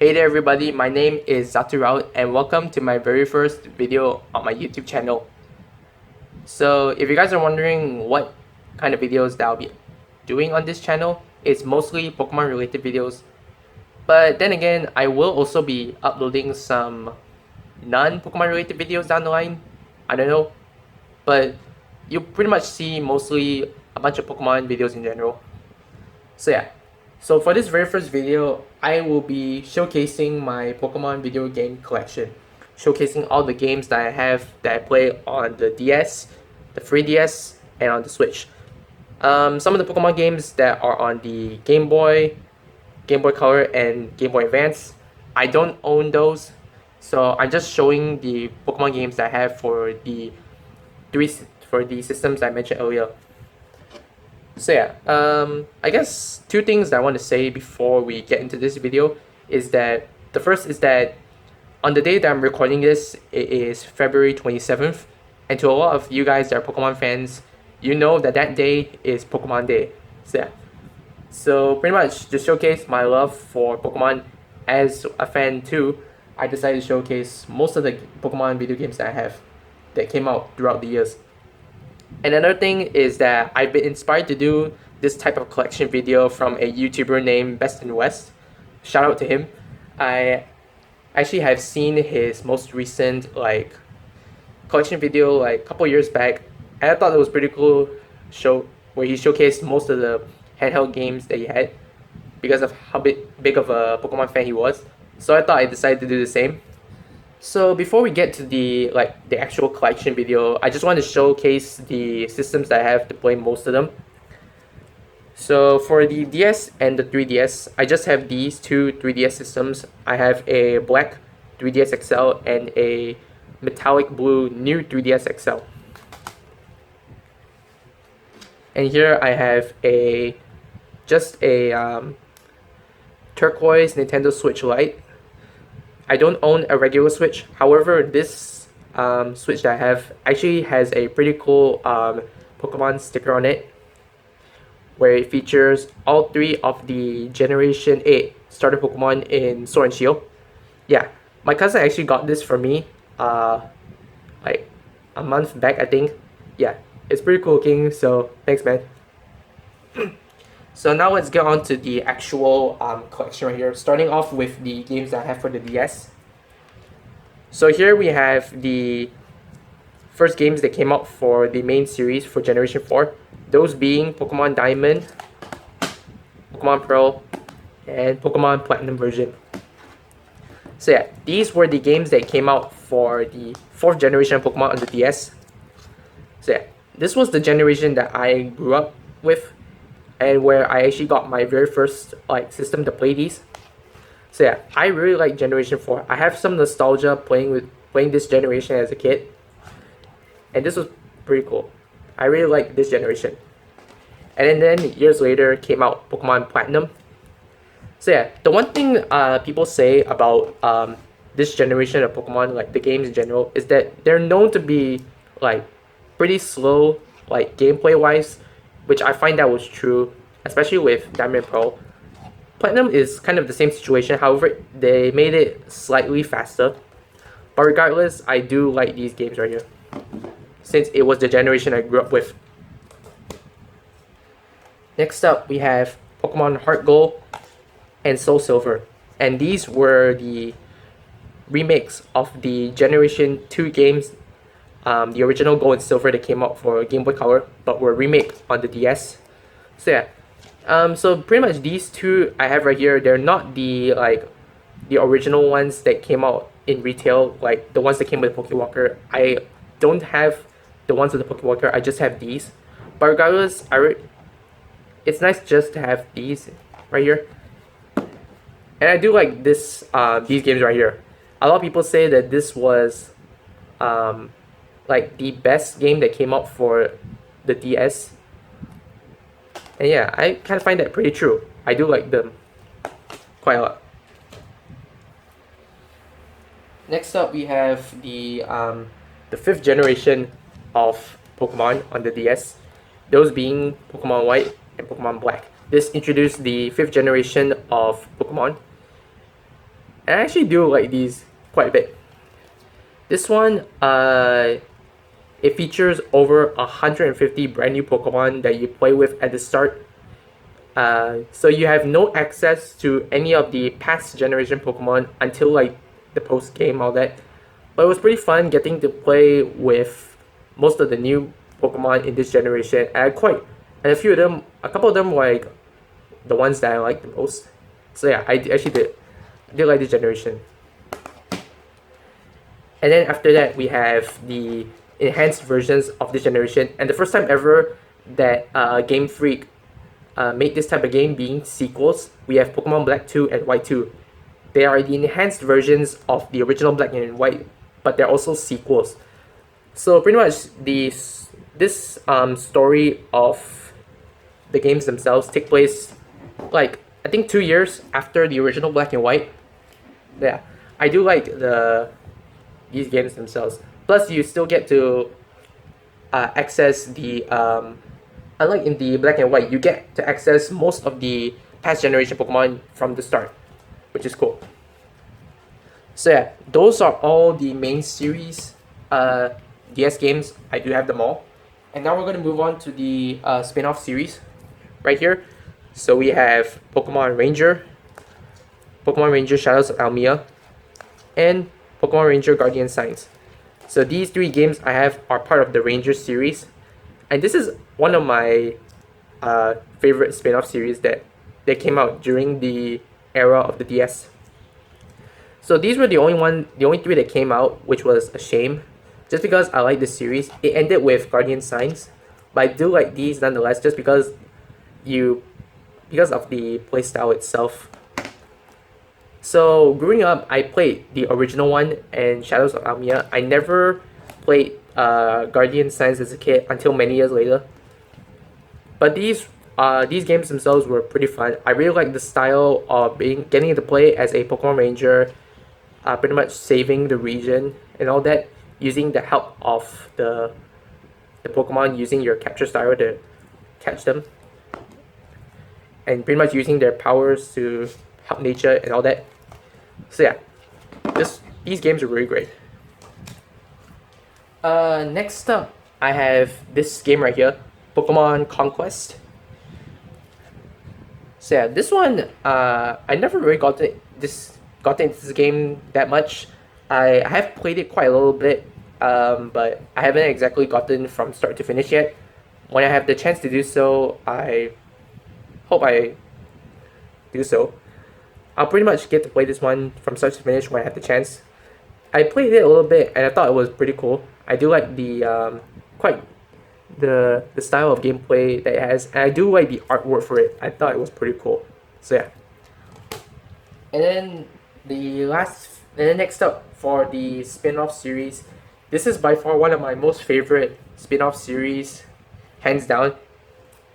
Hey there everybody, my name is Shoutout and welcome to my very first video on my YouTube channel. So if you guys are wondering what kind of videos that I'll be doing on this channel, it's mostly Pokemon related videos. But then again, I will also be uploading some non-Pokemon related videos down the line. I don't know. But you'll pretty much see mostly a bunch of Pokemon videos in general. So yeah. So for this very first video, I will be showcasing my Pokemon video game collection. Showcasing all the games that I have that I play on the DS, the 3DS, and on the Switch. Some of the Pokemon games that are on the Game Boy Color, and Game Boy Advance. I don't own those, so I'm just showing the Pokemon games that I have for the systems I mentioned earlier. So yeah, I guess two things that I want to say before we get into this video is that the first is that on the day that I'm recording this, it is February 27th, and to a lot of you guys that are Pokemon fans, you know that that day is Pokemon Day. So yeah, so pretty much to showcase my love for Pokemon as a fan too, I decided to showcase most of the Pokemon video games that I have that came out throughout the years. And another thing is that I've been inspired to do this type of collection video from a YouTuber named Bestinwest. Shout out to him. I actually have seen his most recent collection video a couple years back, and I thought it was pretty cool show where he showcased most of the handheld games that he had because of how big of a Pokemon fan he was. So I thought I decided to do the same. So before we get to the actual collection video, I just want to showcase the systems that I have to play most of them. So for the DS and the 3DS, I just have these two 3DS systems. I have a black 3DS XL and a metallic blue new 3DS XL. And here I have just a turquoise Nintendo Switch Lite. I don't own a regular Switch. However, this Switch that I have actually has a pretty cool Pokemon sticker on it, where it features all three of the Generation 8 starter Pokemon in Sword and Shield. Yeah, my cousin actually got this for me like a month back, I think. Yeah, it's pretty cool looking, so thanks, man. So now let's get on to the actual collection right here, starting off with the games that I have for the DS. So here we have the first games that came out for the main series for Generation 4, those being Pokemon Diamond, Pokemon Pearl, and Pokemon Platinum version. So yeah, these were the games that came out for the 4th generation of Pokemon on the DS. So yeah, this was the generation that I grew up with, and where I actually got my very first system to play these. So yeah, I really like Generation 4. I have some nostalgia playing this generation as a kid, and this was pretty cool. I really like this generation. And then years later came out Pokemon Platinum. So yeah, the one thing people say about this generation of Pokemon, the games in general, is that they're known to be pretty slow gameplay wise, which I find that was true, especially with Diamond and Pearl. Platinum is kind of the same situation, however, they made it slightly faster. But regardless, I do like these games right here, since it was the generation I grew up with. Next up, we have Pokemon Heart Gold and Soul Silver. And these were the remakes of the Generation 2 games, the original Gold and Silver that came out for Game Boy Color, but were remade on the DS. So yeah, so pretty much these two I have right here. They're not the original ones that came out in retail, the ones that came with Pokewalker. I don't have the ones with the Pokewalker. I just have these. But regardless, it's nice just to have these right here. And I do like these games right here. A lot of people say that this was the best game that came out for the DS. And yeah, I kind of find that pretty true. I do like them quite a lot. Next up, we have the 5th generation of Pokemon on the DS, those being Pokemon White and Pokemon Black. This introduced the 5th generation of Pokemon. And I actually do like these quite a bit. This one, it features over 150 brand new Pokemon that you play with at the start. So you have no access to any of the past generation Pokemon until like the post game, all that. But it was pretty fun getting to play with most of the new Pokemon in this generation. And a couple of them were like the ones that I liked the most. So yeah, I did like this generation. And then after that, we have the enhanced versions of this generation. And the first time ever that Game Freak made this type of game being sequels, we have Pokemon Black 2 and White 2. They are the enhanced versions of the original Black and White, but they're also sequels. So pretty much this story of the games themselves take place like I think 2 years after the original Black and White. Yeah, I do like these games themselves. Plus, you still get to access the unlike in the Black and White, you get to access most of the past generation Pokemon from the start, which is cool. So yeah, those are all the main series DS games. I do have them all. And now we're going to move on to the spin-off series right here. So we have Pokemon Ranger Shadows of Almia, and Pokemon Ranger Guardian Signs. So these three games I have are part of the Ranger series. And this is one of my favorite spin-off series that came out during the era of the DS. So these were the only three that came out, which was a shame. Just because I like this series. It ended with Guardian Signs, but I do like these nonetheless, just because of the playstyle itself. So growing up, I played the original one and Shadows of Almia. I never played Guardian Signs as a kid until many years later. But these games themselves were pretty fun. I really like the style of getting to play as a Pokemon Ranger, pretty much saving the region and all that, using the help of the Pokemon, using your capture style to catch them, and pretty much using their powers to help nature and all that. So yeah, these games are really great. Next up, I have this game right here, Pokemon Conquest. So yeah, this one, I never really got into this game that much. I have played it quite a little bit, but I haven't exactly gotten from start to finish yet. When I have the chance to do so, I hope I do so. I'll pretty much get to play this one from start to finish when I have the chance. I played it a little bit and I thought it was pretty cool. I do like the style of gameplay that it has, and I do like the artwork for it. I thought it was pretty cool. So yeah. And then next up for the spin-off series, this is by far one of my most favorite spin-off series, hands down.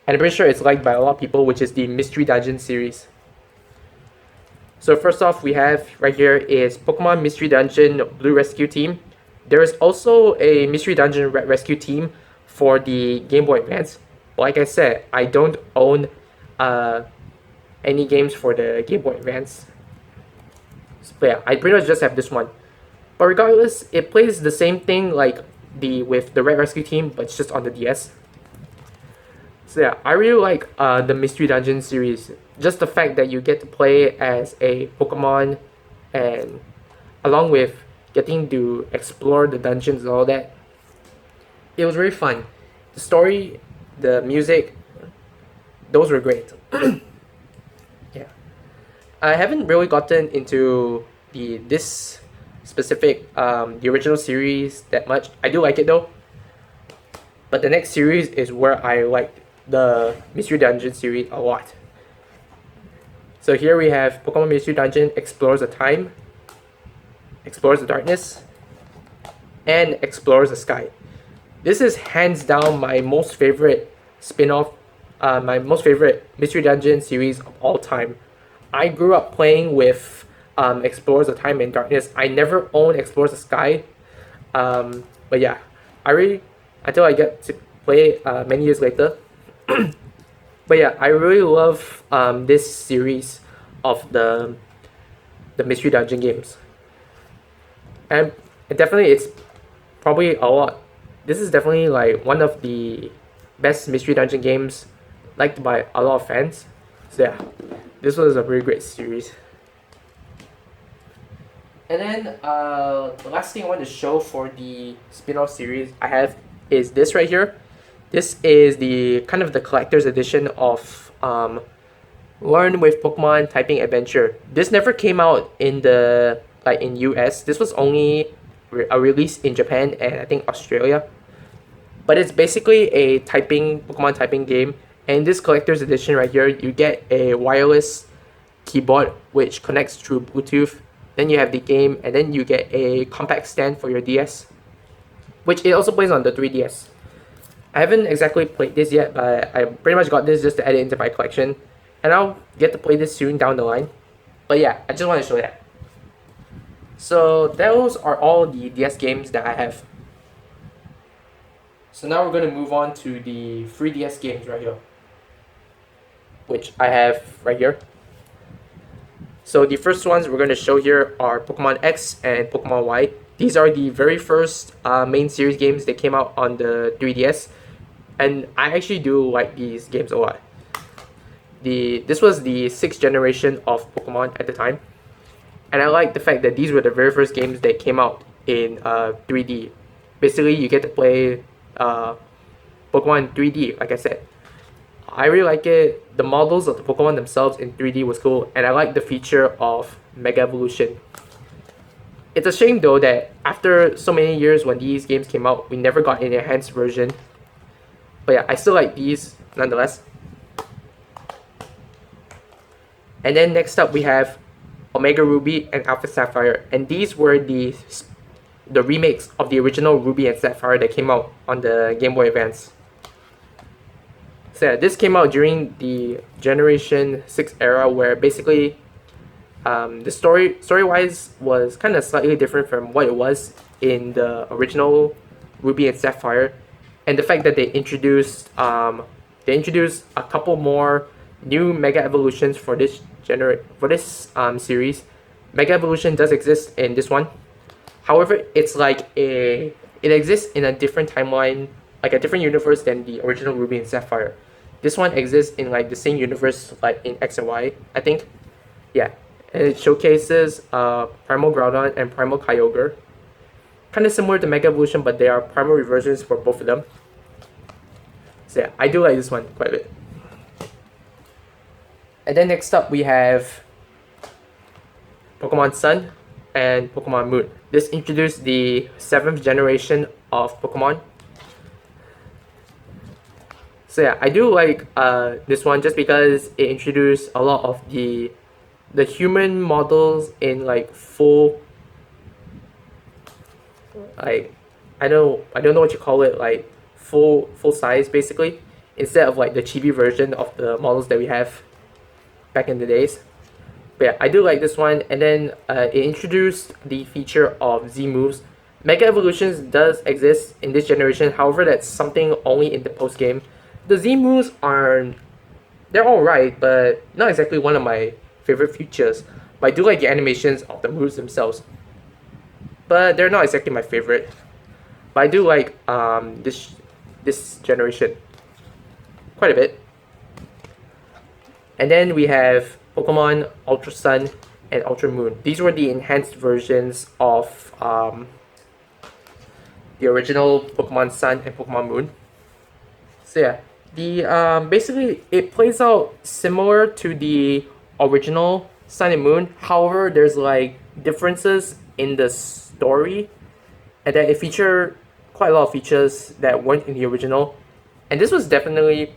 And I'm pretty sure it's liked by a lot of people, which is the Mystery Dungeon series. So first off, we have right here is Pokemon Mystery Dungeon Blue Rescue Team. There is also a Mystery Dungeon Red Rescue Team for the Game Boy Advance. But like I said, I don't own any games for the Game Boy Advance. But yeah, I pretty much just have this one. But regardless, it plays the same thing like with the Red Rescue Team, but it's just on the DS. So yeah, I really like the Mystery Dungeon series. Just the fact that you get to play as a Pokemon, and along with getting to explore the dungeons and all that, it was very fun. The story, the music, those were great. Yeah, I haven't really gotten into this specific the original series that much. I do like it though, but the next series is where I like the Mystery Dungeon series a lot. So here we have Pokemon Mystery Dungeon Explores the Time, Explores the Darkness, and Explores the Sky. This is hands down my most favorite spin-off, my most favorite Mystery Dungeon series of all time. I grew up playing with Explores the Time and Darkness. I never owned Explores the Sky, but yeah, until I get to play many years later. But yeah, I really love this series of the the Mystery Dungeon games. And definitely it's probably a lot. This is definitely like one of the best Mystery Dungeon games liked by a lot of fans. So yeah, this was a very great series. And then the last thing I want to show for the spin-off series I have is this right here. This is the kind of the collector's edition of Learn with Pokemon Typing Adventure. This never came out in the in US. This was only a release in Japan and I think Australia. But it's basically a Pokemon typing game. And this collector's edition right here, you get a wireless keyboard which connects through Bluetooth. Then you have the game, and then you get a compact stand for your DS, which it also plays on the 3DS. I haven't exactly played this yet, but I pretty much got this just to add it into my collection. And I'll get to play this soon down the line. But yeah, I just want to show that. So those are all the DS games that I have. So now we're going to move on to the 3DS games right here, which I have right here. So the first ones we're going to show here are Pokemon X and Pokemon Y. These are the very first main series games that came out on the 3DS. And I actually do like these games a lot. This was the 6th generation of Pokemon at the time. And I like the fact that these were the very first games that came out in 3D. Basically, you get to play Pokemon in 3D, like I said. I really like it. The models of the Pokemon themselves in 3D was cool, and I like the feature of Mega Evolution. It's a shame though that after so many years when these games came out, we never got an enhanced version. But yeah, I still like these nonetheless. And then next up we have Omega Ruby and Alpha Sapphire, and these were the remakes of the original Ruby and Sapphire that came out on the Game Boy Advance. So yeah, this came out during the Generation 6 era, where basically the story-wise was kind of slightly different from what it was in the original Ruby and Sapphire, and the fact that they introduced a couple more new Mega Evolutions for this series. Mega Evolution does exist in this one. However, it's like it exists in a different timeline, like a different universe than the original Ruby and Sapphire. This one exists in like the same universe like in X and Y, I think. Yeah. And it showcases Primal Groudon and Primal Kyogre. Kind of similar to Mega Evolution, but they are primary versions for both of them. So yeah, I do like this one quite a bit. And then next up we have Pokemon Sun and Pokemon Moon. This introduced the 7th generation of Pokemon. So yeah, I do like this one just because it introduced a lot of the human models in like full, like I don't know what you call it, like full size basically, instead of like the chibi version of the models that we have back in the days. But yeah, I do like this one. And then it introduced the feature of Z moves. Mega Evolutions does exist in this generation, however that's something only in the post game. The Z moves they're alright, but not exactly one of my favorite features. But I do like the animations of the moves themselves. But they're not exactly my favorite. But I do like this generation quite a bit. And then we have Pokemon Ultra Sun and Ultra Moon. These were the enhanced versions of the original Pokemon Sun and Pokemon Moon. So yeah, basically it plays out similar to the original Sun and Moon. However, there's like differences in the story, and that it featured quite a lot of features that weren't in the original. And this was definitely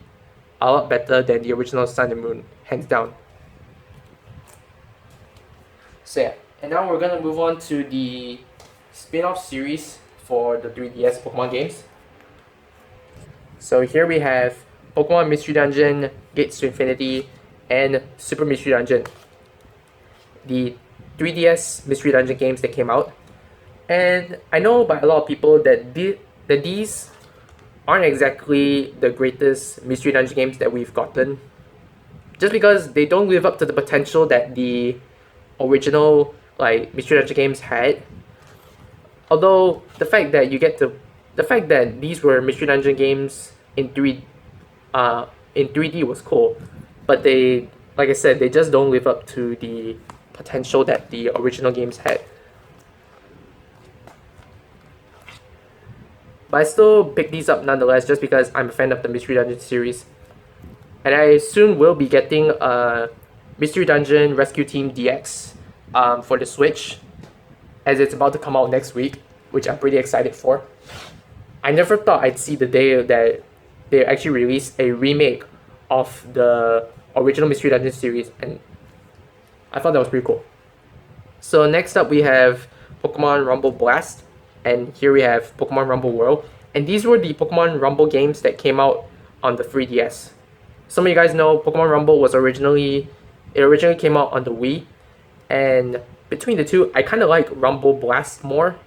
a lot better than the original Sun and Moon, hands down. So yeah, and now we're gonna move on to the spin-off series for the 3DS Pokemon games. So here we have Pokemon Mystery Dungeon, Gates to Infinity, and Super Mystery Dungeon. The 3DS Mystery Dungeon games that came out. And I know by a lot of people that these aren't exactly the greatest Mystery Dungeon games that we've gotten, just because they don't live up to the potential that the original like Mystery Dungeon games had. Although the fact that these were Mystery Dungeon games in 3D was cool, but they, like I said, they just don't live up to the potential that the original games had. But I still pick these up nonetheless just because I'm a fan of the Mystery Dungeon series. And I soon will be getting a Mystery Dungeon Rescue Team DX for the Switch, as it's about to come out next week, which I'm pretty excited for. I never thought I'd see the day that they actually released a remake of the original Mystery Dungeon series, and I thought that was pretty cool. So next up we have Pokemon Rumble Blast, and here we have Pokemon Rumble World. And these were the Pokemon Rumble games that came out on the 3DS. Some of you guys know Pokemon Rumble was originally came out on the Wii, and between the two, I kind of like Rumble Blast more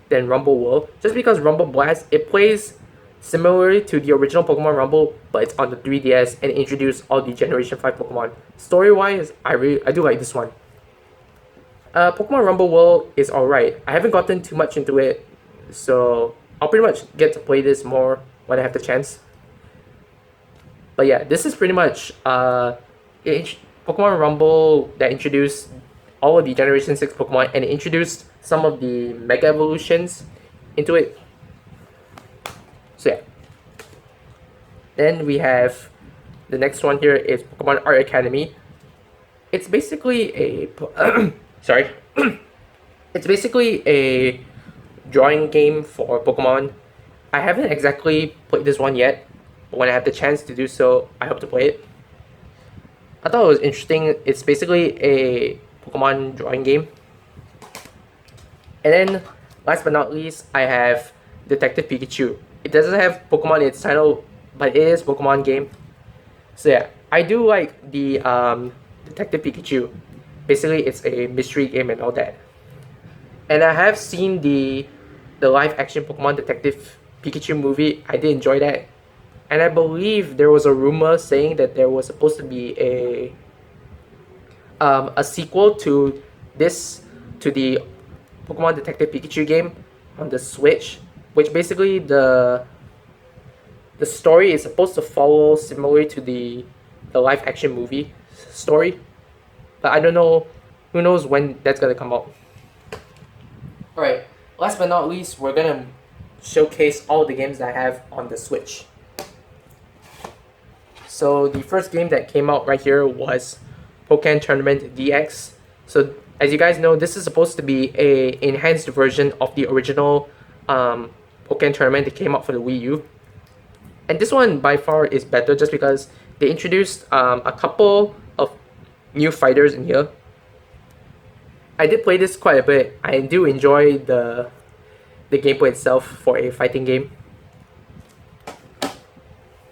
than Rumble World, just because Rumble Blast, it plays similarly to the original Pokemon Rumble, but it's on the 3DS and introduced all the Generation 5 Pokemon. Story-wise, I do like this one. Pokemon Rumble World is alright. I haven't gotten too much into it, so I'll pretty much get to play this more when I have the chance. But yeah, this is pretty much Pokemon Rumble that introduced all of the Generation 6 Pokemon and introduced some of the Mega Evolutions into it. So yeah. Then we have the next one here is Pokemon Art Academy. It's basically a sorry. It's basically a drawing game for Pokemon. I haven't exactly played this one yet, but when I have the chance to do so, I hope to play it. I thought it was interesting. It's basically a Pokemon drawing game. And then, last but not least, I have Detective Pikachu. It doesn't have Pokemon in its title, but it is a Pokemon game. So yeah, I do like the Detective Pikachu. Basically, it's a mystery game and all that. And I have seen the live action Pokemon Detective Pikachu movie. I did enjoy that. And I believe there was a rumor saying that there was supposed to be a sequel to the Pokemon Detective Pikachu game on the Switch, which basically the story is supposed to follow similarly to the live action movie story. But I don't know, who knows when that's gonna come out. Alright, last but not least, we're gonna showcase all the games that I have on the Switch. So the first game that came out right here was Pokken Tournament DX. So as you guys know, this is supposed to be a enhanced version of the original Pokken Tournament that came out for the Wii U. And this one by far is better just because they introduced a couple of new fighters in here. I did play this quite a bit. I do enjoy the gameplay itself for a fighting game.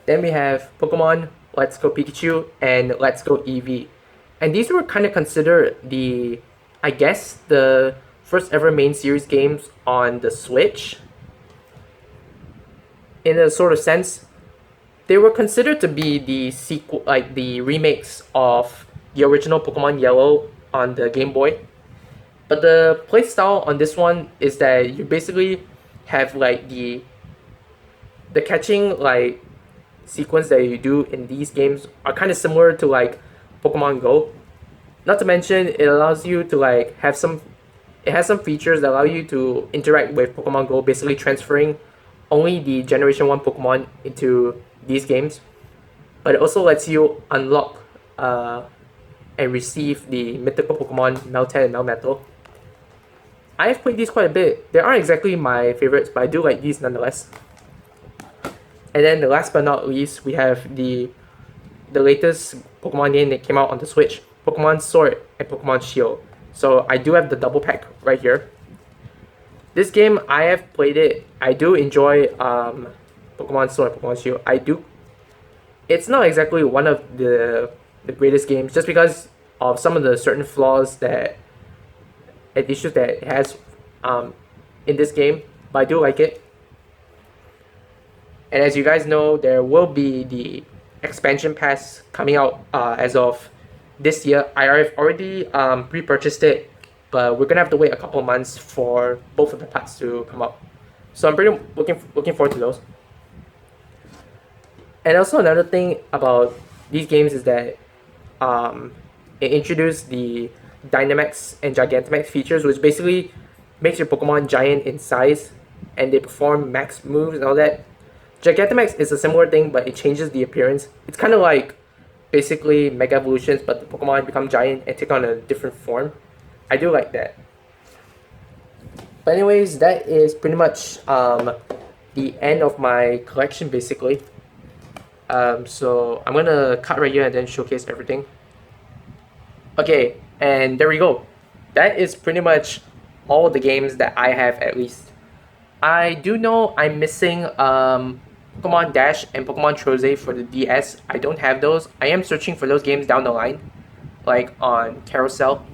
Then we have Pokemon Let's Go Pikachu and Let's Go Eevee. And these were kind of considered the first ever main series games on the Switch. In a sort of sense, they were considered to be the sequel, like the remakes of the original Pokemon Yellow on the Game Boy. But the playstyle on this one is that you basically have like the catching like sequence that you do in these games are kind of similar to like Pokemon Go. Not to mention, it allows you to like it has some features that allow you to interact with Pokemon Go, basically transferring only the Generation 1 Pokemon into these games. But it also lets you unlock and receive the mythical Pokemon Meltan and Melmetal. I have played these quite a bit. They aren't exactly my favorites, but I do like these nonetheless. And then the last but not least, we have the latest Pokemon game that came out on the Switch, Pokemon Sword and Pokemon Shield. So I do have the double pack right here. This game, I have played it. I do enjoy Pokemon Sword and Pokemon Shield. It's not exactly one of the greatest games just because of some of the certain flaws and issues that it has in this game, but I do like it. And as you guys know, there will be the expansion pass coming out as of this year. I have already pre-purchased it, but we're gonna have to wait a couple months for both of the packs to come out. So I'm pretty looking forward to those. And also another thing about these games is that um, it introduced the Dynamax and Gigantamax features, which basically makes your Pokemon giant in size and they perform max moves and all that. Gigantamax is a similar thing, but it changes the appearance. It's kind of like basically Mega Evolutions, but the Pokemon become giant and take on a different form. I do like that. But anyways, that is pretty much the end of my collection basically. So I'm gonna cut right here and then showcase everything. Okay, and there we go. That is pretty much all the games that I have at least. I do know I'm missing Pokemon Dash and Pokemon Trozei for the DS. I don't have those. I am searching for those games down the line, like on Carousel.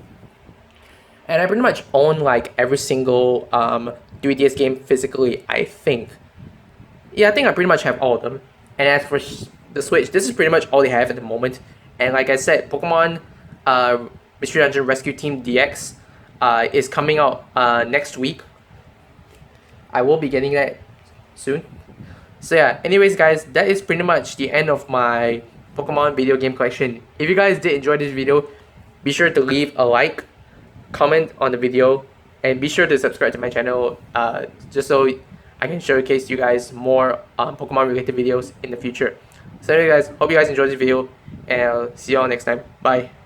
And I pretty much own like every single 3DS game physically, I think. Yeah, I think I pretty much have all of them. And as for the Switch, this is pretty much all they have at the moment. And like I said, Pokemon Mystery Dungeon Rescue Team DX is coming out next week. I will be getting that soon. So yeah, anyways guys, that is pretty much the end of my Pokemon video game collection. If you guys did enjoy this video, be sure to leave a like, comment on the video, and be sure to subscribe to my channel just so I can showcase you guys more Pokemon related videos in the future. So anyway guys, hope you guys enjoyed this video, and I'll see you all next time. Bye.